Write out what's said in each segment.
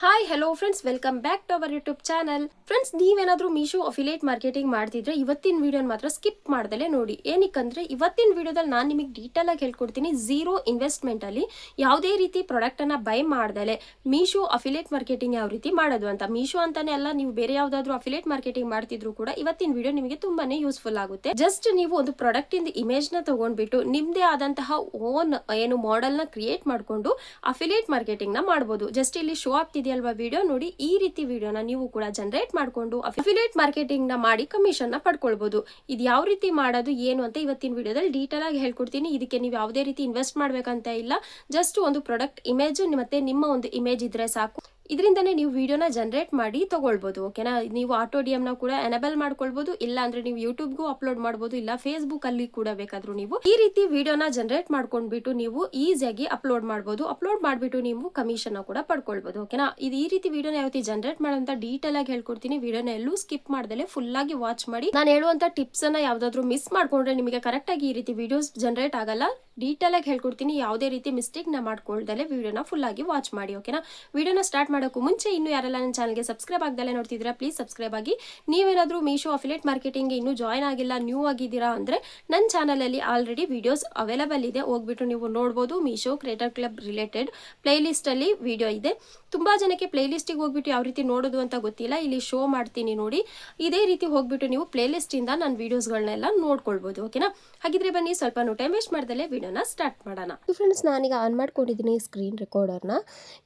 Hi hello friends, welcome back to our YouTube channel. Friends, ನೀವೇನಾದರೂ Meesho affiliate marketing ಮಾಡ್ತಿದ್ರೆ ಇವತ್ತಿನ ವಿಡಿಯೋನ ಮಾತ್ರ ಸ್ಕಿಪ್ ಮಾಡ್ದಲೇ ನೋಡಿ. ಏನಕ್ಕಂದ್ರೆ ಇವತ್ತಿನ ವಿಡಿಯೋದಲ್ಲಿ ನಾನು ನಿಮಗೆ ಡೀಟೇಲ್ ಆಗಿ ಹೇಳ್ಕೊಡ್ತೀನಿ. ಝೀರೋ ಇನ್ವೆಸ್ಟ್ಮೆಂಟ್ ಅಲ್ಲಿ ಯಾವುದೇ ರೀತಿ ಪ್ರಾಡಕ್ಟ್ ಅನ್ನ ಬೈ ಮಾಡ್ದಲೆ ಮೀಶೋ ಅಫಿಲಿಯೇಟ್ ಮಾರ್ಕೆಟಿಂಗ್ ಯಾವ ರೀತಿ ಮಾಡೋದು ಅಂತ. ಮೀಶೋ ಅಂತಾನೆ ಅಲ್ಲ, ನೀವು ಬೇರೆ ಯಾವ್ದಾದ್ರು ಅಫಿಲಿಯೇಟ್ ಮಾರ್ಕೆಟಿಂಗ್ ಮಾಡ್ತಿದ್ರು ಕೂಡ ಇವತ್ತಿನ ವಿಡಿಯೋ ನಿಮಗೆ ತುಂಬಾನೇ ಯೂಸ್ಫುಲ್ ಆಗುತ್ತೆ. ಜಸ್ಟ್ ನೀವು ಒಂದು ಪ್ರಾಡಕ್ಟ್ ಇಂದ ಇಮೇಜ್ ನ ತಗೊಂಡ್ಬಿಟ್ಟು ನಿಮ್ದೇ ಆದಂತಹ ಓನ್ ಏನು ಮಾಡೆಲ್ ನ ಕ್ರಿಯೇಟ್ ಮಾಡ್ಕೊಂಡು ಅಫಿಲಿಯೇಟ್ ಮಾರ್ಕೆಟಿಂಗ್ ನ ಮಾಡಬಹುದು. ಜಸ್ಟ್ ಇಲ್ಲಿ ಶೋ ಆಗ್ತಿದೆ ಅಲ್ವಾ ವಿಡಿಯೋ ನೋಡಿ. ಈ ರೀತಿ ವಿಡಿಯೋನ ನೀವು ಕೂಡ ಜನರೇಟ್ ಮಾಡ್ಕೊಂಡು ಅಫಿಲಿಯೇಟ್ ಮಾರ್ಕೆಟಿಂಗ್ ನ ಮಾಡಿ ಕಮಿಷನ್ ನ ಪಡ್ಕೊಳ್ಬಹುದು. ಇದು ಯಾವ ರೀತಿ ಮಾಡೋದು ಏನು ಅಂತ ಇವತ್ತಿನ ವಿಡಿಯೋದಲ್ಲಿ ಡೀಟೇಲ್ ಆಗಿ ಹೇಳ್ಕೊಡ್ತೀನಿ. ಇದಕ್ಕೆ ನೀವು ಯಾವುದೇ ರೀತಿ ಇನ್ವೆಸ್ಟ್ ಮಾಡ್ಬೇಕಂತ ಇಲ್ಲ. ಜಸ್ಟ್ ಒಂದು ಪ್ರಾಡಕ್ಟ್ ಇಮೇಜ್ ಮತ್ತೆ ನಿಮ್ಮ ಒಂದು ಇಮೇಜ್ ಇದ್ರೆ ಸಾಕು. ಇದರಿಂದನೇ ನೀವು ವಿಡಿಯೋನ ಜನರೇಟ್ ಮಾಡಿ ತಗೊಳ್ಬಹುದು. ಓಕೆನಾ, ನೀವು ಆಟೋ ಡಿ ಎಂ ನ ಕೂಡ ಎನೇಬಲ್ ಮಾಡ್ಕೊಳ್ಬಹುದು. ಇಲ್ಲ ಅಂದ್ರೆ ನೀವು ಯೂಟ್ಯೂಬ್ಗೂ ಅಪ್ಲೋಡ್ ಮಾಡಬಹುದು, ಇಲ್ಲ ಫೇಸ್ಬುಕ್ ಅಲ್ಲಿ ಕೂಡ ಬೇಕಾದ್ರೂ ನೀವು ಈ ರೀತಿ ವಿಡಿಯೋನ ಜನರೇಟ್ ಮಾಡ್ಕೊಂಡ್ಬಿಟ್ಟು ನೀವು ಈಸಿಯಾಗಿ ಅಪ್ಲೋಡ್ ಮಾಡಬಹುದು. ಅಪ್ಲೋಡ್ ಮಾಡ್ಬಿಟ್ಟು ನೀವು ಕಮಿಷನ್ ಕೂಡ ಪಡ್ಕೊಳ್ಬಹುದು. ಓಕೆನಾ, ಇದು ಈ ರೀತಿ ವಿಡಿಯೋನ ಯಾವ ರೀತಿ ಜನರೇಟ್ ಮಾಡೋಂತ ಡೀಟೇಲ್ ಆಗಿ ಹೇಳ್ಕೊಡ್ತೀನಿ. ವಿಡಿಯೋನ ಎಲ್ಲೂ ಸ್ಕಿಪ್ ಮಾಡ್ದಲೆ ಫುಲ್ ಆಗಿ ವಾಚ್ ಮಾಡಿ. ನಾನು ಹೇಳುವಂತ ಟಿಪ್ಸ್ ಅನ್ನ ಯಾವ್ದಾದ್ರು ಮಿಸ್ ಮಾಡ್ಕೊಂಡ್ರೆ ನಿಮಗೆ ಕರೆಕ್ಟ್ ಆಗಿ ಈ ರೀತಿ ವಿಡಿಯೋಸ್ ಜನರೇಟ್ ಆಗಲ್ಲ. ಡೀಟೇಲ್ ಆಗಿ ಹೇಳ್ಕೊಡ್ತೀನಿ. ಯಾವುದೇ ರೀತಿ ಮಿಸ್ಟೇಕ್ ನ ಮಾಡ್ಕೊಳ್ದಲೆ ವಿಡಿಯೋನ ಫುಲ್ ಆಗಿ ವಾಚ್ ಮಾಡಿ. ಓಕೆನಾ, ವಿಡಿಯೋನ ಸ್ಟಾರ್ಟ್ ಮಾಡೋಕ್ಕೂ ಮುಂಚೆ ಇನ್ನು ಯಾರೆಲ್ಲ ನನ್ನ ಚಾನಲ್ಗೆ ಸಬ್ಸ್ಕ್ರೈಬ್ ಆಗದಲ್ಲೇ ನೋಡ್ತಿದ್ದೀರಾ ಪ್ಲೀಸ್ ಸಬ್ಸ್ಕ್ರೈಬ್ ಆಗಿ. ನೀವೇನಾದ್ರೂ ಮೀಶೋ ಅಫಿಲಿಯೇಟ್ ಮಾರ್ಕೆಟಿಂಗ್ ಇನ್ನೂ ಜಾಯ್ನ್ ಆಗಿಲ್ಲ, ನ್ಯೂ ಆಗಿದ್ದೀರಾ ಅಂದ್ರೆ ನನ್ನ ಚಾನಲ್ ಅಲ್ಲಿ ಆಲ್ರೆಡಿ ವಿಡಿಯೋಸ್ ಅವೈಲೇಬಲ್ ಇದೆ, ಹೋಗ್ಬಿಟ್ಟು ನೀವು ನೋಡಬಹುದು. Meesho creator club related play list ಅಲ್ಲಿ ವಿಡಿಯೋ ಇದೆ. ತುಂಬಾ ಜನಕ್ಕೆ ಪ್ಲೇ ಲಿಸ್ಟಿಗೆ ಹೋಗ್ಬಿಟ್ಟು ಯಾವ ರೀತಿ ನೋಡೋದು ಅಂತ ಗೊತ್ತಿಲ್ಲ. ಇಲ್ಲಿ ಶೋ ಮಾಡ್ತೀನಿ ನೋಡಿ. ಇದೇ ರೀತಿ ಹೋಗ್ಬಿಟ್ಟು ನೀವು ಪ್ಲೇ ಲಿಸ್ಟ್ ಇಂದ ನನ್ನ ವಿಡಿಯೋಸ್ಗಳನ್ನೆಲ್ಲ ನೋಡ್ಕೊಳ್ಬಹುದು. ಓಕೆನಾ, ಹಾಗಿದ್ರೆ ಬನ್ನಿ ಸ್ವಲ್ಪ ಟೈಮ್ ವೇಸ್ಟ್ ಮಾಡ್ದಲೆ ವಿಡಿಯೋನ ಸ್ಟಾರ್ಟ್ ಮಾಡೋಣ. ಫ್ರೆಂಡ್ಸ್, ನಾನೀಗ ಆನ್ ಮಾಡ್ಕೊಂಡಿದ್ದೀನಿ ಸ್ಕ್ರೀನ್ ರೆಕಾರ್ಡರ್ನ.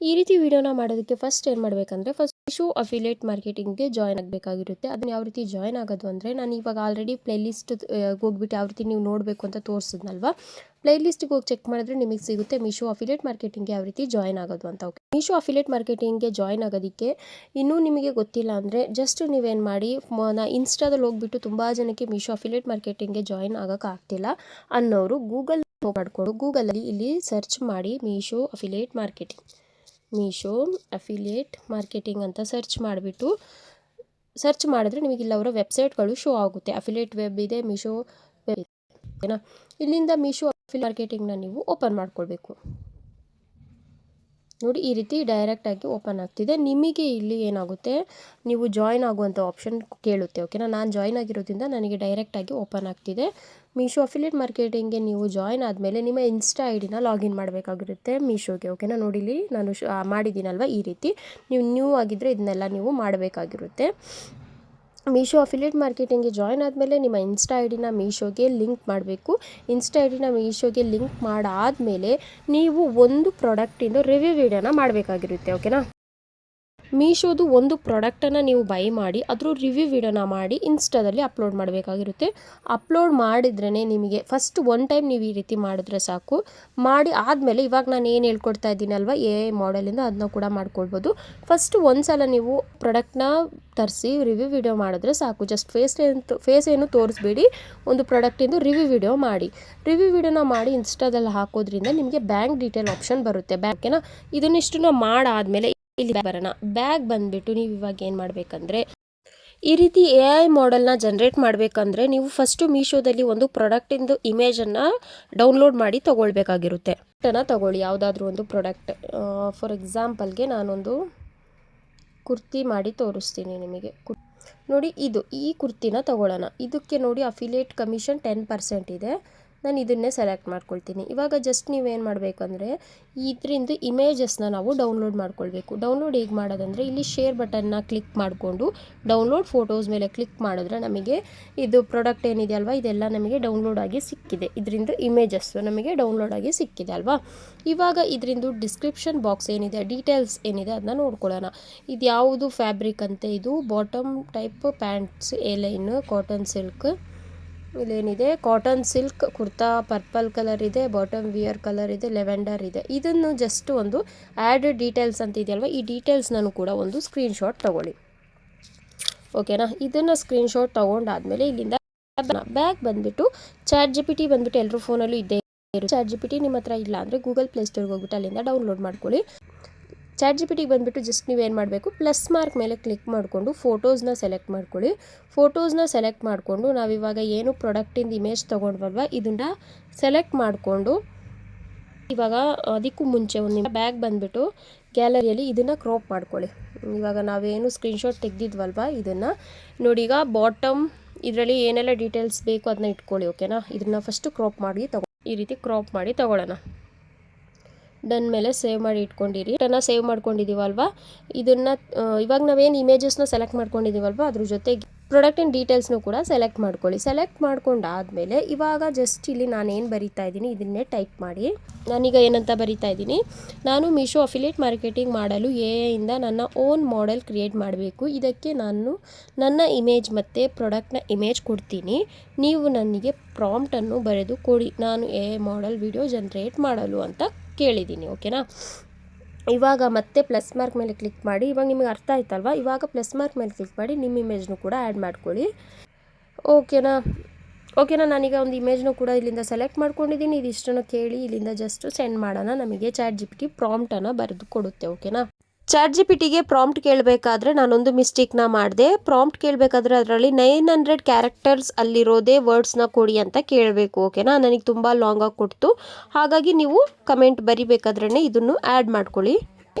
ಈ ರೀತಿ ವಿಡಿಯೋನ ಮಾಡೋದಕ್ಕೆ ಫಸ್ಟ್ ಏನು ಮಾಡಬೇಕಂದ್ರೆ ಫಸ್ಟ್ ಮೀಶೋ ಅಫಿಲಿಯೇಟ್ ಮಾರ್ಕೆಟಿಂಗ್ಗೆ ಜಾಯ್ನ್ ಆಗಬೇಕಾಗಿರುತ್ತೆ. ಅದನ್ನ ಯಾವ ರೀತಿ ಜಾಯ್ನ್ ಆಗೋದು ಅಂದರೆ, ನಾನು ಇವಾಗ ಆಲ್ರೆಡಿ ಪ್ಲೇ ಲಿಸ್ಟ್ ಹೋಗ್ಬಿಟ್ಟು ಯಾವ ರೀತಿ ನೀವು ನೋಡಬೇಕು ಅಂತ ತೋರಿಸಿದ್ನಲ್ವಾ, ಪ್ಲೇ ಲಿಸ್ಟಿಗೆ ಹೋಗಿ ಚೆಕ್ ಮಾಡಿದ್ರೆ ನಿಮಗೆ ಸಿಗುತ್ತೆ ಮೀಶೋ ಅಫಿಲಿಯೇಟ್ ಮಾರ್ಕೆಟಿಂಗ್ಗೆ ಯಾವ ರೀತಿ ಜಾಯ್ನ್ ಆಗೋದು ಅಂತ. ಓಕೆ, ಮೀಶೋ ಅಫಿಲಿಯೇಟ್ ಮಾರ್ಕೆಟಿಂಗ್ಗೆ ಜಾಯ್ನ್ ಆಗೋದಕ್ಕೆ ಇನ್ನೂ ನಿಮಗೆ ಗೊತ್ತಿಲ್ಲ ಅಂದರೆ ಜಸ್ಟ್ ನೀವೇನು ಮಾಡಿ, ಇನ್ಸ್ಟಾದಲ್ಲಿ ಹೋಗ್ಬಿಟ್ಟು ತುಂಬ ಜನಕ್ಕೆ ಮೀಶೋ ಅಫಿಲಿಯೇಟ್ ಮಾರ್ಕೆಟಿಂಗ್ಗೆ ಜಾಯ್ನ್ ಆಗೋಕ್ಕಾಗ್ತಿಲ್ಲ ಅನ್ನೋರು ಗೂಗಲ್ ಮಾಡಿಕೊಂಡು ಗೂಗಲಲ್ಲಿ ಇಲ್ಲಿ ಸರ್ಚ್ ಮಾಡಿ ಮೀಶೋ ಅಫಿಲಿಯೇಟ್ ಮಾರ್ಕೆಟಿಂಗ್ ಅಂತ ಸರ್ಚ್ ಮಾಡಿಬಿಟ್ಟು ಸರ್ಚ್ ಮಾಡಿದ್ರೆ ನಿಮಗೆ ಇಲ್ಲ ಅವರ ವೆಬ್ಸೈಟ್ಗಳು ಶೋ ಆಗುತ್ತೆ. ಅಫಿಲಿಯೇಟ್ ವೆಬ್ ಇದೆ, ಮೀಶೋ ವೆಬ್ ಇದೆ. ಓಕೆನಾ, ಇಲ್ಲಿಂದ ಮೀಶೋ ಅಫಿಲಿಯೇಟ್ ಮಾರ್ಕೆಟಿಂಗ್ನ ನೀವು ಓಪನ್ ಮಾಡ್ಕೊಳ್ಬೇಕು. ನೋಡಿ, ಈ ರೀತಿ ಡೈರೆಕ್ಟ್ ಆಗಿ ಓಪನ್ ಆಗ್ತಿದೆ. ನಿಮಗೆ ಇಲ್ಲಿ ಏನಾಗುತ್ತೆ, ನೀವು ಜಾಯ್ನ್ ಆಗುವಂಥ ಆಪ್ಷನ್ ಕೇಳುತ್ತೆ. ಓಕೆನಾ, ನಾನು ಜಾಯ್ನ್ ಆಗಿರೋದ್ರಿಂದ ನನಗೆ ಡೈರೆಕ್ಟ್ ಆಗಿ ಓಪನ್ ಆಗ್ತಿದೆ. ಮೀಶೋ ಅಫಿಲಿಯೇಟ್ ಮಾರ್ಕೆಟಿಂಗ್ಗೆ ನೀವು ಜಾಯ್ನ್ ಆದಮೇಲೆ ನಿಮ್ಮ ಇನ್ಸ್ಟಾ ಐ ಡಿನ ಲಾಗಿನ್ ಮಾಡಬೇಕಾಗಿರುತ್ತೆ ಮೀಶೋಗೆ. ಓಕೆನಾ, ನೋಡಿ ಇಲ್ಲಿ ನಾನು ಮಾಡಿದ್ದೀನಲ್ವ, ಈ ರೀತಿ ನೀವು ನ್ಯೂ ಆಗಿದ್ದರೆ ಇದನ್ನೆಲ್ಲ ನೀವು ಮಾಡಬೇಕಾಗಿರುತ್ತೆ. ಮೀಶೋ ಅಫಿಲಿಯೇಟ್ ಮಾರ್ಕೆಟಿಂಗ್ಗೆ ಜಾಯ್ನ್ ಆದಮೇಲೆ ನಿಮ್ಮ ಇನ್ಸ್ಟಾ ಐ ಡಿನ ಮೀಶೋಗೆ ಲಿಂಕ್ ಮಾಡಬೇಕು. ಇನ್ಸ್ಟಾ ಐ ಡಿನ ಮೀಶೋಗೆ ಲಿಂಕ್ ಮಾಡಾದಮೇಲೆ ನೀವು ಒಂದು ಪ್ರಾಡಕ್ಟಿಂದು ರಿವ್ಯೂ ವಿಡಿಯೋನ ಮಾಡಬೇಕಾಗಿರುತ್ತೆ. ಓಕೆನಾ, ಮೀಶೋದು ಒಂದು ಪ್ರಾಡಕ್ಟನ್ನು ನೀವು ಬೈ ಮಾಡಿ ಅದ್ರ ರಿವ್ಯೂ ವಿಡಿಯೋನ ಮಾಡಿ ಇನ್ಸ್ಟಾದಲ್ಲಿ ಅಪ್ಲೋಡ್ ಮಾಡಬೇಕಾಗಿರುತ್ತೆ. ಅಪ್ಲೋಡ್ ಮಾಡಿದ್ರೇ ನಿಮಗೆ ಫಸ್ಟ್ ಒನ್ ಟೈಮ್ ನೀವು ಈ ರೀತಿ ಮಾಡಿದ್ರೆ ಸಾಕು. ಮಾಡಿ ಆದಮೇಲೆ ಇವಾಗ ನಾನು ಏನು ಹೇಳ್ಕೊಡ್ತಾ ಇದ್ದೀನಲ್ವ AI ಮಾಡೆಲಿಂದ, ಅದನ್ನ ಕೂಡ ಮಾಡ್ಕೊಳ್ಬೋದು. ಫಸ್ಟ್ ಒಂದು ಸಲ ನೀವು ಪ್ರಾಡಕ್ಟ್ನ ತರಿಸಿ ರಿವ್ಯೂ ವಿಡಿಯೋ ಮಾಡಿದ್ರೆ ಸಾಕು. ಜಸ್ಟ್ ಫೇಸ್ ಏನು ತೋರಿಸ್ಬೇಡಿ, ಒಂದು ಪ್ರಾಡಕ್ಟಿಂದು ರಿವ್ಯೂ ವಿಡಿಯೋ ಮಾಡಿ. ರಿವ್ಯೂ ವಿಡಿಯೋನ ಮಾಡಿ ಇನ್ಸ್ಟಾದಲ್ಲಿ ಹಾಕೋದ್ರಿಂದ ನಿಮಗೆ ಬ್ಯಾಂಕ್ ಡೀಟೇಲ್ ಆಪ್ಷನ್ ಬರುತ್ತೆ. ಬ್ಯಾಂಕೇನ ಇದನ್ನಿಷ್ಟನ್ನು ಮಾಡಾದಮೇಲೆ ಇಲ್ಲಿ ಬರೋಣ. ಬ್ಯಾಗ್ ಬಂದುಬಿಟ್ಟು ನೀವು ಇವಾಗ ಏನು ಮಾಡಬೇಕಂದ್ರೆ, ಈ ರೀತಿ AI ಮಾಡೆಲ್ನ ಜನರೇಟ್ ಮಾಡಬೇಕಂದ್ರೆ ನೀವು ಫಸ್ಟು ಮೀಶೋದಲ್ಲಿ ಒಂದು ಪ್ರಾಡಕ್ಟಿಂದು ಇಮೇಜನ್ನು ಡೌನ್ಲೋಡ್ ಮಾಡಿ ತೊಗೊಳ್ಬೇಕಾಗಿರುತ್ತೆ. ತಗೊಳ್ಳಿ ಯಾವುದಾದ್ರೂ ಒಂದು ಪ್ರಾಡಕ್ಟ್. ಫಾರ್ ಎಕ್ಸಾಂಪಲ್ಗೆ ನಾನೊಂದು ಕುರ್ತಿ ಮಾಡಿ ತೋರಿಸ್ತೀನಿ ನಿಮಗೆ. ನೋಡಿ, ಈ ಕುರ್ತಿನ ತಗೊಳ್ಳೋಣ. ಇದಕ್ಕೆ ನೋಡಿ ಅಫಿಲಿಯೇಟ್ ಕಮಿಷನ್ 10% ಇದೆ. ನಾನು ಇದನ್ನೇ ಸೆಲೆಕ್ಟ್ ಮಾಡ್ಕೊಳ್ತೀನಿ. ಇವಾಗ ಜಸ್ಟ್ ನೀವೇನು ಮಾಡಬೇಕಂದ್ರೆ ಇದರಿಂದ ಇಮೇಜಸ್ನ ನಾವು ಡೌನ್ಲೋಡ್ ಮಾಡ್ಕೊಳ್ಬೇಕು. ಡೌನ್ಲೋಡ್ ಹೇಗೆ ಮಾಡೋದಂದರೆ, ಇಲ್ಲಿ ಶೇರ್ ಬಟನ್ನ ಕ್ಲಿಕ್ ಮಾಡಿಕೊಂಡು ಡೌನ್ಲೋಡ್ ಫೋಟೋಸ್ ಮೇಲೆ ಕ್ಲಿಕ್ ಮಾಡಿದ್ರೆ ನಮಗೆ ಇದು ಪ್ರಾಡಕ್ಟ್ ಏನಿದೆ ಅಲ್ವಾ, ಇದೆಲ್ಲ ನಮಗೆ ಡೌನ್ಲೋಡ್ ಆಗಿ ಸಿಕ್ಕಿದೆ. ಇದರಿಂದ ಇಮೇಜಸ್ ನಮಗೆ ಡೌನ್ಲೋಡ್ ಆಗಿ ಸಿಕ್ಕಿದೆ ಅಲ್ವಾ. ಇವಾಗ ಇದರಿಂದ ಡಿಸ್ಕ್ರಿಪ್ಷನ್ ಬಾಕ್ಸ್ ಏನಿದೆ, ಡೀಟೇಲ್ಸ್ ಏನಿದೆ ಅದನ್ನ ನೋಡ್ಕೊಳ್ಳೋಣ. ಇದು ಯಾವುದು ಫ್ಯಾಬ್ರಿಕ್ ಅಂತೆ, ಇದು bottom type pants, A line cotton silk. ಇಲ್ಲೇನಿದೆ cotton silk kurta, purple colour ಇದೆ, ಬಾಟಮ್ ವಿಯರ್ ಕಲರ್ ಇದೆ, ಲೆವೆಂಡರ್ ಇದೆ. ಇದನ್ನು ಜಸ್ಟ್ ಒಂದು ಆ್ಯಡ್ ಡೀಟೇಲ್ಸ್ ಅಂತ ಇದೆಯಲ್ವ, ಈ ಡೀಟೇಲ್ಸ್ನೂ ಕೂಡ ಒಂದು ಸ್ಕ್ರೀನ್ಶಾಟ್ ತಗೊಳ್ಳಿ. ಓಕೆನಾ, ಇದನ್ನು ಸ್ಕ್ರೀನ್ಶಾಟ್ ತೊಗೊಂಡಾದ್ಮೇಲೆ ಇಲ್ಲಿಂದ ಬ್ಯಾಗ್ ಬಂದುಬಿಟ್ಟು ChatGPT ಬಂದುಬಿಟ್ಟು ಎಲ್ಲರೂ ಫೋನಲ್ಲೂ ಇದ್ದೇ ಇರುತ್ತೆ. ChatGPT ನಿಮ್ಮ ಹತ್ರ ಇಲ್ಲ ಅಂದರೆ ಗೂಗಲ್ ಪ್ಲೇಸ್ಟೋರ್ಗೆ ಹೋಗ್ಬಿಟ್ಟು ಅಲ್ಲಿಂದ ಡೌನ್ಲೋಡ್ ಮಾಡ್ಕೊಳ್ಳಿ. ChatGPT ಬಂದುಬಿಟ್ಟು ಜಸ್ಟ್ ನೀವೇನು ಮಾಡಬೇಕು, ಪ್ಲಸ್ ಮಾರ್ಕ್ ಮೇಲೆ ಕ್ಲಿಕ್ ಮಾಡಿಕೊಂಡು ಫೋಟೋಸ್ನ ಸೆಲೆಕ್ಟ್ ಮಾಡ್ಕೊಳ್ಳಿ. ಫೋಟೋಸ್ನ ಸೆಲೆಕ್ಟ್ ಮಾಡಿಕೊಂಡು ನಾವಿವಾಗ ಏನು ಪ್ರಾಡಕ್ಟಿಂದ ಇಮೇಜ್ ತೊಗೊಂಡ್ವಲ್ವ ಇದನ್ನು ಸೆಲೆಕ್ಟ್ ಮಾಡಿಕೊಂಡು ಇವಾಗ ಅದಕ್ಕೂ ಮುಂಚೆ ಒಂದು ಬ್ಯಾಗ್ ಬಂದುಬಿಟ್ಟು ಗ್ಯಾಲರಿಯಲ್ಲಿ ಇದನ್ನು ಕ್ರಾಪ್ ಮಾಡ್ಕೊಳ್ಳಿ. ಇವಾಗ ನಾವೇನು ಸ್ಕ್ರೀನ್ಶಾಟ್ ತೆಗೆದಿದ್ವಲ್ವ ಇದನ್ನು ನೋಡಿ. ಈಗ ಬಾಟಮ್ ಇದರಲ್ಲಿ ಏನೆಲ್ಲ ಡೀಟೇಲ್ಸ್ ಬೇಕು ಅದನ್ನ ಇಟ್ಕೊಳ್ಳಿ. ಓಕೆನಾ. ಇದನ್ನು ಫಸ್ಟು ಕ್ರಾಪ್ ಮಾಡಿ ಈ ರೀತಿ ಕ್ರಾಪ್ ಮಾಡಿ ತಗೊಳ್ಳೋಣ. ಡನ್ ಮೇಲೆ ಸೇವ್ ಮಾಡಿ ಇಟ್ಕೊಂಡಿರಿ. ಸೇವ್ ಮಾಡ್ಕೊಂಡಿದ್ದೀವಲ್ವ ಇದನ್ನು ಇವಾಗ ನಾವೇನು ಇಮೇಜಸ್ನ ಸೆಲೆಕ್ಟ್ ಮಾಡ್ಕೊಂಡಿದ್ದೀವಲ್ವ ಅದ್ರ ಜೊತೆಗೆ ಪ್ರಾಡಕ್ಟಿನ ಡೀಟೇಲ್ಸ್ನು ಕೂಡ ಸೆಲೆಕ್ಟ್ ಮಾಡ್ಕೊಳ್ಳಿ. ಸೆಲೆಕ್ಟ್ ಮಾಡ್ಕೊಂಡಾದಮೇಲೆ ಇವಾಗ ಜಸ್ಟ್ ಇಲ್ಲಿ ನಾನೇನು ಬರಿತಾ ಇದ್ದೀನಿ ಇದನ್ನೇ ಟೈಪ್ ಮಾಡಿ. ನಾನೀಗ ಏನಂತ ಬರಿತಾ ಇದ್ದೀನಿ, ನಾನು ಮೀಶೋ ಅಫಿಲಿಯೇಟ್ ಮಾರ್ಕೆಟಿಂಗ್ ಮಾಡಲು ಇಂದ ನನ್ನ ಓನ್ ಮಾಡೆಲ್ ಕ್ರಿಯೇಟ್ ಮಾಡಬೇಕು. ಇದಕ್ಕೆ ನಾನು ನನ್ನ ಇಮೇಜ್ ಮತ್ತು ಪ್ರಾಡಕ್ಟ್ನ ಇಮೇಜ್ ಕೊಡ್ತೀನಿ. ನೀವು ನನಗೆ ಪ್ರಾಂಪ್ಟನ್ನು ಬರೆದು ಕೊಡಿ, ನಾನು ಮಾಡೆಲ್ ವಿಡಿಯೋ ಜನ್ರೇಟ್ ಮಾಡಲು ಅಂತ ಕೇಳಿದ್ದೀನಿ. ಓಕೆನಾ. ಇವಾಗ ಮತ್ತೆ ಪ್ಲಸ್ ಮಾರ್ಕ್ ಮೇಲೆ ಕ್ಲಿಕ್ ಮಾಡಿ. ಇವಾಗ ನಿಮಗೆ ಅರ್ಥ ಆಯ್ತಲ್ವ. ಇವಾಗ ಪ್ಲಸ್ ಮಾರ್ಕ್ ಮೇಲೆ ಕ್ಲಿಕ್ ಮಾಡಿ ನಿಮ್ಮ ಇಮೇಜ್ನು ಕೂಡ ಆ್ಯಡ್ ಮಾಡ್ಕೊಳ್ಳಿ. ಓಕೆನಾ. ನಾನೀಗ ಒಂದು ಇಮೇಜ್ನು ಕೂಡ ಇಲ್ಲಿಂದ ಸೆಲೆಕ್ಟ್ ಮಾಡ್ಕೊಂಡಿದ್ದೀನಿ. ಇದಿಷ್ಟನ್ನು ಕೇಳಿ ಇಲ್ಲಿಂದ ಜಸ್ಟ್ ಸೆಂಡ್ ಮಾಡೋಣ. ನಮಗೆ ChatGPT ಪ್ರಾಂಪ್ಟನ್ನು ಬರೆದು ಕೊಡುತ್ತೆ. ಓಕೆನಾ. ChatGPTಗೆ ಪ್ರಾಂಪ್ಟ್ ಕೇಳಬೇಕಾದ್ರೆ ನಾನೊಂದು ಮಿಸ್ಟೇಕ್ನ ಮಾಡಿದೆ. ಪ್ರಾಂಪ್ಟ್ ಕೇಳಬೇಕಾದ್ರೆ ಅದರಲ್ಲಿ 900 ಕ್ಯಾರೆಕ್ಟರ್ಸ್ ಅಲ್ಲಿರೋದೇ ವರ್ಡ್ಸ್ನ ಕೊಡಿ ಅಂತ ಕೇಳಬೇಕು. ಓಕೆನಾ. ನನಗೆ ತುಂಬ ಲಾಂಗಾಗಿ ಕೊಡ್ತು. ಹಾಗಾಗಿ ನೀವು ಕಮೆಂಟ್ ಬರಿಬೇಕಾದ್ರೇ ಇದನ್ನು ಆ್ಯಡ್ ಮಾಡ್ಕೊಳ್ಳಿ.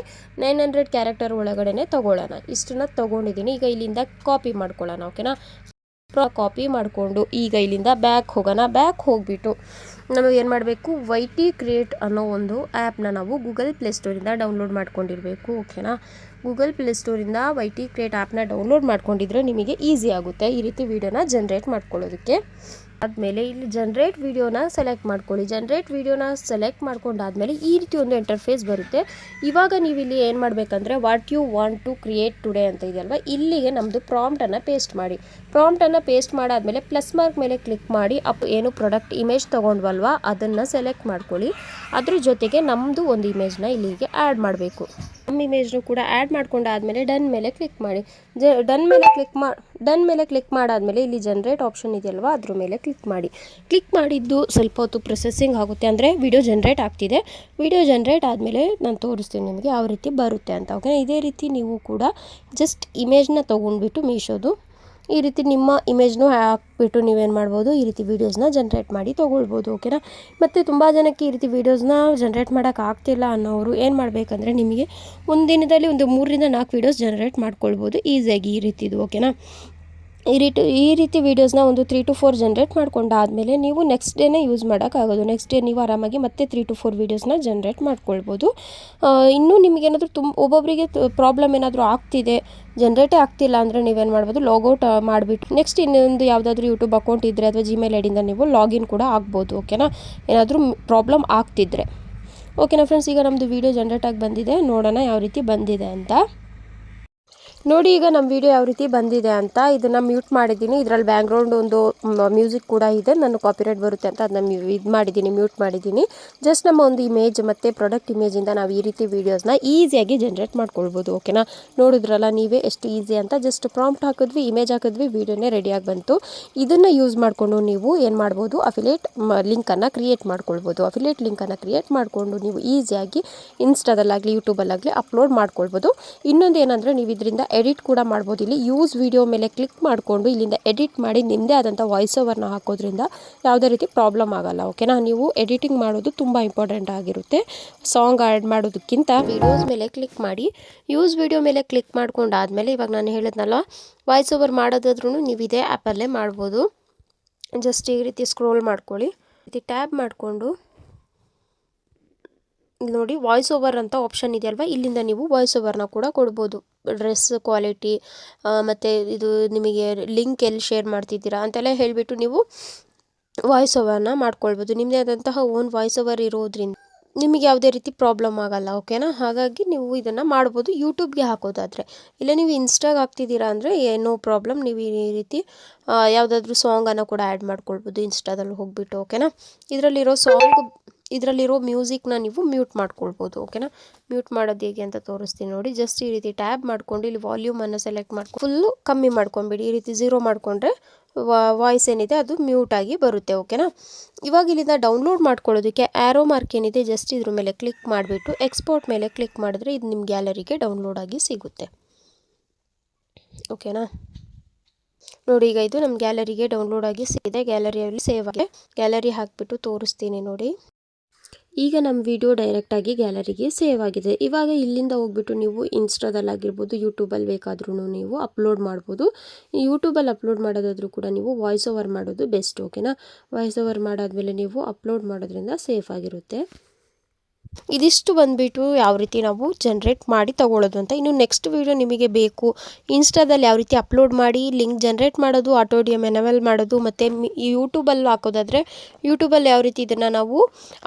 900 ಕ್ಯಾರೆಕ್ಟರ್ ಒಳಗಡೆ ತೊಗೊಳ್ಳೋಣ. ಇಷ್ಟನ್ನ ತೊಗೊಂಡಿದ್ದೀನಿ. ಈಗ ಇಲ್ಲಿಂದ ಕಾಪಿ ಮಾಡ್ಕೊಳ್ಳೋಣ. ಓಕೆನಾ. ಕಾಪಿ ಮಾಡಿಕೊಂಡು ಈಗ ಇಲ್ಲಿಂದ ಬ್ಯಾಕ್ ಹೋಗೋಣ. ಬ್ಯಾಕ್ ಹೋಗಿಬಿಟ್ಟು ನಾವು ಏನು ಮಾಡಬೇಕು, YT ಕ್ರಿಯೇಟ್ ಅನ್ನೋ ಒಂದು ಆ್ಯಪ್ನ ನಾವು ಗೂಗಲ್ ಪ್ಲೇಸ್ಟೋರಿಂದ ಡೌನ್ಲೋಡ್ ಮಾಡ್ಕೊಂಡಿರಬೇಕು. ಓಕೆನಾ. ಗೂಗಲ್ ಪ್ಲೇಸ್ಟೋರಿಂದ YT ಕ್ರಿಯೇಟ್ ಆ್ಯಪ್ನ ಡೌನ್ಲೋಡ್ ಮಾಡ್ಕೊಂಡಿದ್ರೆ ನಿಮಗೆ ಈಸಿ ಆಗುತ್ತೆ ಈ ರೀತಿ ವೀಡಿಯೋನ ಜನ್ರೇಟ್ ಮಾಡ್ಕೊಳ್ಳೋದಕ್ಕೆ. ಆದಮೇಲೆ ಇಲ್ಲಿ ಜನ್ರೇಟ್ ವಿಡಿಯೋನ ಸೆಲೆಕ್ಟ್ ಮಾಡ್ಕೊಳ್ಳಿ. ಜನ್ರೇಟ್ ವಿಡಿಯೋನ ಸೆಲೆಕ್ಟ್ ಮಾಡ್ಕೊಂಡಾದ್ಮೇಲೆ ಈ ರೀತಿ ಒಂದು ಇಂಟರ್ಫೇಸ್ ಬರುತ್ತೆ. ಇವಾಗ ನೀವು ಇಲ್ಲಿ ಏನು ಮಾಡಬೇಕಂದ್ರೆ what you want to create today ಅಂತ ಇದೆಯಲ್ವ, ಇಲ್ಲಿಗೆ ನಮ್ಮದು ಪ್ರಾಂಪ್ಟನ್ನು ಪೇಸ್ಟ್ ಮಾಡಿ. ಪ್ರಾಂಪ್ಟನ್ನು ಪೇಸ್ಟ್ ಮಾಡಾದಮೇಲೆ ಪ್ಲಸ್ ಮಾರ್ಕ್ ಮೇಲೆ ಕ್ಲಿಕ್ ಮಾಡಿ ಏನು ಪ್ರಾಡಕ್ಟ್ ಇಮೇಜ್ ತೊಗೊಂಡ್ವಲ್ವ ಅದನ್ನು ಸೆಲೆಕ್ಟ್ ಮಾಡ್ಕೊಳ್ಳಿ. ಅದ್ರ ಜೊತೆಗೆ ನಮ್ಮದು ಒಂದು ಇಮೇಜ್ನ ಇಲ್ಲಿಗೆ ಆ್ಯಡ್ ಮಾಡಬೇಕು. ನಮ್ಮ ಇಮೇಜ್ನು ಕೂಡ ಆ್ಯಡ್ ಮಾಡ್ಕೊಂಡಾದ್ಮೇಲೆ ಡನ್ ಮೇಲೆ ಕ್ಲಿಕ್ ಮಾಡಿ. ಡನ್ ಮೇಲೆ ಕ್ಲಿಕ್ ಮಾಡಾದಮೇಲೆ ಇಲ್ಲಿ ಜನ್ರೇಟ್ ಆಪ್ಷನ್ ಇದೆಯಲ್ವ ಅದ್ರ ಮೇಲೆ ಕ್ಲಿಕ್ ಮಾಡಿ. ಕ್ಲಿಕ್ ಮಾಡಿದ್ದು ಸ್ವಲ್ಪ ಹೊತ್ತು ಪ್ರೊಸೆಸಿಂಗ್ ಆಗುತ್ತೆ, ಅಂದರೆ ವಿಡಿಯೋ ಜನ್ರೇಟ್ ಆಗ್ತಿದೆ. ವಿಡಿಯೋ ಜನ್ರೇಟ್ ಆದಮೇಲೆ ನಾನು ತೋರಿಸ್ತೀನಿ ನಿಮಗೆ ಯಾವ ರೀತಿ ಬರುತ್ತೆ ಅಂತ. ಓಕೆ. ಇದೇ ರೀತಿ ನೀವು ಕೂಡ ಜಸ್ಟ್ ಇಮೇಜ್ನ ತೊಗೊಂಡ್ಬಿಟ್ಟು ಮೀಶೋದು ಈ ರೀತಿ ನಿಮ್ಮ ಇಮೇಜ್ನು ಹಾಕ್ಬಿಟ್ಟು ನೀವೇನು ಮಾಡ್ಬೋದು, ಈ ರೀತಿ ವೀಡಿಯೋಸ್ನ ಜನ್ರೇಟ್ ಮಾಡಿ ತೊಗೊಳ್ಬೋದು. ಓಕೆನಾ. ಮತ್ತು ತುಂಬ ಜನಕ್ಕೆ ಈ ರೀತಿ ವೀಡಿಯೋಸ್ನ ಜನ್ರೇಟ್ ಮಾಡೋಕೆ ಆಗ್ತಿಲ್ಲ ಅನ್ನೋರು ಏನು ಮಾಡಬೇಕಂದ್ರೆ ನಿಮಗೆ ಒಂದು ದಿನದಲ್ಲಿ ಒಂದು 3 ರಿಂದ 4 ವೀಡಿಯೋಸ್ ಜನ್ರೇಟ್ ಮಾಡ್ಕೊಳ್ಬೋದು ಈಸಿಯಾಗಿ ಈ ರೀತಿದು. ಓಕೆನಾ. ಈ ರೀತಿ ವೀಡಿಯೋಸ್ನ ಒಂದು 3 to 4 ಜನ್ರೇಟ್ ಮಾಡ್ಕೊಂಡಾದಮೇಲೆ ನೀವು ನೆಕ್ಸ್ಟ್ ಡೇನೇ ಯೂಸ್ ಮಾಡೋಕ್ಕಾಗೋದು. ನೆಕ್ಸ್ಟ್ ಡೇ ನೀವು ಆರಾಮಾಗಿ ಮತ್ತೆ 3 to 4 ವೀಡಿಯೋಸ್ನ ಜನ್ರೇಟ್ ಮಾಡ್ಕೊಳ್ಬೋದು. ಇನ್ನೂ ನಿಮಗೇನಾದರೂ ಒಬ್ಬೊಬ್ಬರಿಗೆ ಪ್ರಾಬ್ಲಮ್ ಏನಾದರೂ ಆಗ್ತಿದೆ, ಜನ್ರೇಟೇ ಆಗ್ತಿಲ್ಲ ಅಂದರೆ ನೀವೇನು ಮಾಡ್ಬೋದು, ಲಾಗೌಟ್ ಮಾಡಿಬಿಟ್ಟು ನೆಕ್ಸ್ಟ್ ಇನ್ನೊಂದು ಯಾವುದಾದ್ರೂ ಯೂಟ್ಯೂಬ್ ಅಕೌಂಟ್ ಇದ್ದರೆ ಅಥವಾ ಜಿಮೇಲ್ ಐಡಿಯಿಂದ ನೀವು ಲಾಗಿನ್ ಕೂಡ ಆಗ್ಬೋದು. ಓಕೆನಾ. ಏನಾದರೂ ಪ್ರಾಬ್ಲಮ್ ಆಗ್ತಿದ್ರೆ. ಓಕೆನಾ ಫ್ರೆಂಡ್ಸ್. ಈಗ ನಮ್ಮದು ವೀಡಿಯೋ ಜನ್ರೇಟ್ ಆಗಿ ಬಂದಿದೆ. ನೋಡೋಣ ಯಾವ ರೀತಿ ಬಂದಿದೆ ಅಂತ. ನೋಡಿ ಈಗ ನಮ್ಮ ವಿಡಿಯೋ ಯಾವ ರೀತಿ ಬಂದಿದೆ ಅಂತ. ಇದನ್ನು ಮ್ಯೂಟ್ ಮಾಡಿದ್ದೀನಿ. ಇದರಲ್ಲಿ ಬ್ಯಾಕ್ಗ್ರೌಂಡ್ ಒಂದು ಮ್ಯೂಸಿಕ್ ಕೂಡ ಇದೆ. ನಾನು ಕಾಪಿರೈಟ್ ಬರುತ್ತೆ ಅಂತ ಅದನ್ನ ಮ್ಯೂಟ್ ಮಾಡಿದ್ದೀನಿ. ಜಸ್ಟ್ ನಮ್ಮ ಒಂದು ಇಮೇಜ್ ಮತ್ತು ಪ್ರಾಡಕ್ಟ್ ಇಮೇಜಿಂದ ನಾವು ಈ ರೀತಿ ವೀಡಿಯೋಸ್ನ ಈಸಿಯಾಗಿ ಜನ್ರೇಟ್ ಮಾಡ್ಕೊಳ್ಬೋದು. ಓಕೆನಾ. ನೋಡಿದ್ರಲ್ಲ ನೀವೇ ಎಷ್ಟು ಈಸಿ ಅಂತ. ಜಸ್ಟ್ ಪ್ರಾಂಪ್ಟ್ ಹಾಕಿದ್ವಿ, ಇಮೇಜ್ ಹಾಕಿದ್ವಿ, ವೀಡಿಯೋನೇ ರೆಡಿಯಾಗಿ ಬಂತು. ಇದನ್ನು ಯೂಸ್ ಮಾಡಿಕೊಂಡು ನೀವು ಏನು ಮಾಡ್ಬೋದು, ಅಫಿಲಿಯೇಟ್ ಲಿಂಕನ್ನು ಕ್ರಿಯೇಟ್ ಮಾಡ್ಕೊಳ್ಬೋದು. ಅಫಿಲಿಯೇಟ್ ಲಿಂಕನ್ನು ಕ್ರಿಯೇಟ್ ಮಾಡಿಕೊಂಡು ನೀವು ಈಸಿಯಾಗಿ ಇನ್ಸ್ಟಾದಲ್ಲಾಗಲಿ ಯೂಟ್ಯೂಬಲ್ಲಾಗಲಿ ಅಪ್ಲೋಡ್ ಮಾಡ್ಕೊಳ್ಬೋದು. ಇನ್ನೊಂದು ಏನಂದರೆ ನೀವು ಇದರಿಂದ ಎಡಿಟ್ ಕೂಡ ಮಾಡ್ಬೋದು. ಇಲ್ಲಿ ಯೂಸ್ ವಿಡಿಯೋ ಮೇಲೆ ಕ್ಲಿಕ್ ಮಾಡಿಕೊಂಡು ಇಲ್ಲಿಂದ ಎಡಿಟ್ ಮಾಡಿ ನಿಮ್ಮದೇ ಆದಂಥ ವಾಯ್ಸ್ ಓವರ್ನ ಹಾಕೋದ್ರಿಂದ ಯಾವುದೇ ರೀತಿ ಪ್ರಾಬ್ಲಮ್ ಆಗಲ್ಲ. ಓಕೆನಾ. ನೀವು ಎಡಿಟಿಂಗ್ ಮಾಡೋದು ತುಂಬ ಇಂಪಾರ್ಟೆಂಟ್ ಆಗಿರುತ್ತೆ. ಸಾಂಗ್ ಆ್ಯಡ್ ಮಾಡೋದಕ್ಕಿಂತ ವಿಡಿಯೋಸ್ ಮೇಲೆ ಕ್ಲಿಕ್ ಮಾಡಿ. ಯೂಸ್ ವಿಡಿಯೋ ಮೇಲೆ ಕ್ಲಿಕ್ ಮಾಡ್ಕೊಂಡಾದಮೇಲೆ ಇವಾಗ ನಾನು ಹೇಳಿದ್ನಲ್ಲ ವಾಯ್ಸ್ ಓವರ್ ಮಾಡೋದಾದ್ರೂ ನೀವು ಇದೇ ಆ್ಯಪಲ್ಲೇ ಮಾಡ್ಬೋದು. ಜಸ್ಟ್ ಈ ರೀತಿ ಸ್ಕ್ರೋಲ್ ಮಾಡ್ಕೊಳ್ಳಿ. ಈ ರೀತಿ ಟ್ಯಾಬ್ ಮಾಡಿಕೊಂಡು ನೋಡಿ ವಾಯ್ಸ್ ಓವರ್ ಅಂತ ಆಪ್ಷನ್ ಇದೆಯಲ್ವ, ಇಲ್ಲಿಂದ ನೀವು ವಾಯ್ಸ್ ಓವರ್ನ ಕೂಡ ಕೊಡ್ಬೋದು. ಡ್ರೆಸ್ ಕ್ವಾಲಿಟಿ ಮತ್ತು ಇದು ನಿಮಗೆ ಲಿಂಕ್ ಎಲ್ಲಿ ಶೇರ್ ಮಾಡ್ತಿದ್ದೀರಾ ಅಂತೆಲ್ಲ ಹೇಳಿಬಿಟ್ಟು ನೀವು ವಾಯ್ಸ್ ಓವರ್ನ ಮಾಡ್ಕೊಳ್ಬೋದು. ನಿಮ್ಮದೇ ಆದಂತಹ ಓನ್ ವಾಯ್ಸ್ ಓವರ್ ಇರೋದ್ರಿಂದ ನಿಮಗೆ ಯಾವುದೇ ರೀತಿ ಪ್ರಾಬ್ಲಮ್ ಆಗಲ್ಲ. ಓಕೆನಾ. ಹಾಗಾಗಿ ನೀವು ಇದನ್ನು ಮಾಡ್ಬೋದು ಯೂಟ್ಯೂಬ್ಗೆ ಹಾಕೋದಾದರೆ. ಇಲ್ಲ ನೀವು ಇನ್ಸ್ಟಾಗೆ ಹಾಕ್ತಿದ್ದೀರಾ ಅಂದರೆ ಏನೋ ಪ್ರಾಬ್ಲಮ್. ನೀವು ಈ ರೀತಿ ಯಾವುದಾದ್ರೂ ಸಾಂಗನ್ನು ಕೂಡ ಆ್ಯಡ್ ಮಾಡ್ಕೊಳ್ಬೋದು ಇನ್ಸ್ಟಾದಲ್ಲಿ ಹೋಗಿಬಿಟ್ಟು. ಓಕೆನಾ. ಇದರಲ್ಲಿರೋ ಮ್ಯೂಸಿಕ್ನ ನೀವು ಮ್ಯೂಟ್ ಮಾಡ್ಕೊಳ್ಬೋದು. ಓಕೆನಾ. ಮ್ಯೂಟ್ ಮಾಡೋದು ಹೇಗೆ ಅಂತ ತೋರಿಸ್ತೀನಿ ನೋಡಿ. ಜಸ್ಟ್ ಈ ರೀತಿ ಟ್ಯಾಬ್ ಮಾಡ್ಕೊಂಡು ಇಲ್ಲಿ ವಾಲ್ಯೂಮನ್ನು ಸೆಲೆಕ್ಟ್ ಮಾಡ್ಕೊಂಡು ಫುಲ್ಲು ಕಮ್ಮಿ ಮಾಡ್ಕೊಂಬಿಡಿ. ಈ ರೀತಿ 0 ಮಾಡಿಕೊಂಡ್ರೆ ವಾಯ್ಸ್ ಏನಿದೆ ಅದು ಮ್ಯೂಟ್ ಆಗಿ ಬರುತ್ತೆ. ಓಕೆನಾ. ಇವಾಗ ಇಲ್ಲಿಂದ ಡೌನ್ಲೋಡ್ ಮಾಡ್ಕೊಳ್ಳೋದಕ್ಕೆ ಆ್ಯರೋ ಮಾರ್ಕ್ ಏನಿದೆ ಜಸ್ಟ್ ಇದ್ರ ಮೇಲೆ ಕ್ಲಿಕ್ ಮಾಡಿಬಿಟ್ಟು ಎಕ್ಸ್ಪೋರ್ಟ್ ಮೇಲೆ ಕ್ಲಿಕ್ ಮಾಡಿದ್ರೆ ಇದು ನಿಮ್ಮ ಗ್ಯಾಲರಿಗೆ ಡೌನ್ಲೋಡ್ ಆಗಿ ಸಿಗುತ್ತೆ. ಓಕೆನಾ. ನೋಡಿ ಈಗ ಇದು ನಮ್ಮ ಗ್ಯಾಲರಿಗೆ ಡೌನ್ಲೋಡ್ ಆಗಿ ಸಿಗಿದೆ. ಗ್ಯಾಲರಿಯಲ್ಲಿ ಸೇವ್ ಆಗಿದೆ. ಗ್ಯಾಲರಿ ಹಾಕಿಬಿಟ್ಟು ತೋರಿಸ್ತೀನಿ ನೋಡಿ. ಈಗ ನಮ್ಮ ವಿಡಿಯೋ ಡೈರೆಕ್ಟಾಗಿ ಗ್ಯಾಲರಿಗೆ ಸೇವ್ ಆಗಿದೆ. ಇವಾಗ ಇಲ್ಲಿಂದ ಹೋಗ್ಬಿಟ್ಟು ನೀವು ಇನ್ಸ್ಟಾದಲ್ಲಾಗಿರ್ಬೋದು, ಯೂಟ್ಯೂಬಲ್ಲಿ ಬೇಕಾದ್ರೂ ನೀವು ಅಪ್ಲೋಡ್ ಮಾಡ್ಬೋದು. ಯೂಟ್ಯೂಬಲ್ಲಿ ಅಪ್ಲೋಡ್ ಮಾಡೋದಾದರೂ ಕೂಡ ನೀವು ವಾಯ್ಸ್ ಓವರ್ ಮಾಡೋದು ಬೆಸ್ಟ್. ಓಕೆನಾ, ವಾಯ್ಸ್ ಓವರ್ ಮಾಡಾದಮೇಲೆ ನೀವು ಅಪ್ಲೋಡ್ ಮಾಡೋದ್ರಿಂದ ಸೇಫ್ ಆಗಿರುತ್ತೆ. ಇದಿಷ್ಟು ಬಂದುಬಿಟ್ಟು ಯಾವ ರೀತಿ ನಾವು ಜನ್ರೇಟ್ ಮಾಡಿ ತಗೊಳ್ಳೋದು ಅಂತ. ಇನ್ನು ನೆಕ್ಸ್ಟ್ ವೀಡಿಯೋ ನಿಮಗೆ ಬೇಕು ಇನ್ಸ್ಟಾದಲ್ಲಿ ಯಾವ ರೀತಿ ಅಪ್ಲೋಡ್ ಮಾಡಿ ಲಿಂಕ್ ಜನ್ರೇಟ್ ಮಾಡೋದು, ಆಟೋ ಡಿ ಎಮ್ ಎನವಲ್ ಮಾಡೋದು, ಮತ್ತು ಯೂಟ್ಯೂಬಲ್ಲಿ ಹಾಕೋದಾದರೆ ಯೂಟ್ಯೂಬಲ್ಲಿ ಯಾವ ರೀತಿ ಇದನ್ನು ನಾವು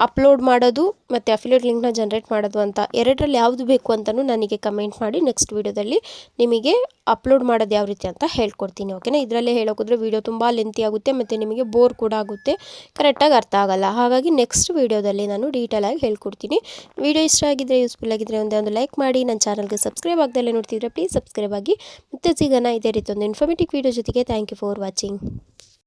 ಅಪ್ಲೋಡ್ ಮಾಡೋದು ಮತ್ತು ಅಫಿಲಿಯೇಟ್ ಲಿಂಕ್ನ ಜನ್ರೇಟ್ ಮಾಡೋದು ಅಂತ ಎರಡರಲ್ಲಿ ಯಾವುದು ಬೇಕು ಅಂತಲೂ ನನಗೆ ಕಮೆಂಟ್ ಮಾಡಿ. ನೆಕ್ಸ್ಟ್ ವೀಡಿಯೋದಲ್ಲಿ ನಿಮಗೆ ಅಪ್ಲೋಡ್ ಮಾಡೋದು ಯಾವ ರೀತಿ ಅಂತ ಹೇಳ್ಕೊಡ್ತೀನಿ. ಓಕೆನಾ, ಇದರಲ್ಲೇ ಹೇಳೋಕಿದ್ರೆ ವೀಡಿಯೋ ತುಂಬ ಲೆಂತಿ ಆಗುತ್ತೆ ಮತ್ತು ನಿಮಗೆ ಬೋರ್ ಕೂಡ ಆಗುತ್ತೆ, ಕರೆಕ್ಟಾಗಿ ಅರ್ಥ ಆಗಲ್ಲ. ಹಾಗಾಗಿ ನೆಕ್ಸ್ಟ್ ವೀಡಿಯೋದಲ್ಲಿ ನಾನು ಡೀಟೇಲಾಗಿ ಹೇಳ್ಕೊಡ್ತೀನಿ. ವಿಡಿಯೋ ಇಷ್ಟ ಆಗಿದ್ದರೆ, ಯೂಸ್ಫುಲ್ ಆಗಿದ್ದರೆ ಒಂದು ಲೈಕ್ ಮಾಡಿ. ನನ್ನ ಚಾನಲ್ಗೆ ಸಬ್ಸ್ಕ್ರೈಬ್ ಆಗದಲ್ಲೇ ನೋಡ್ತಿದ್ರೆ ಪ್ಲೀಸ್ ಸಬ್ಸ್ಕ್ರೈಬ್ ಆಗಿ. ಮತ್ತೆ ಸಿಗೋಣ ಇದೇ ರೀತಿ ಒಂದು ಇನ್ಫಾರ್ಮೇಟಿವ್ ವೀಡಿಯೋ ಜೊತೆಗೆ. Thank you for watching.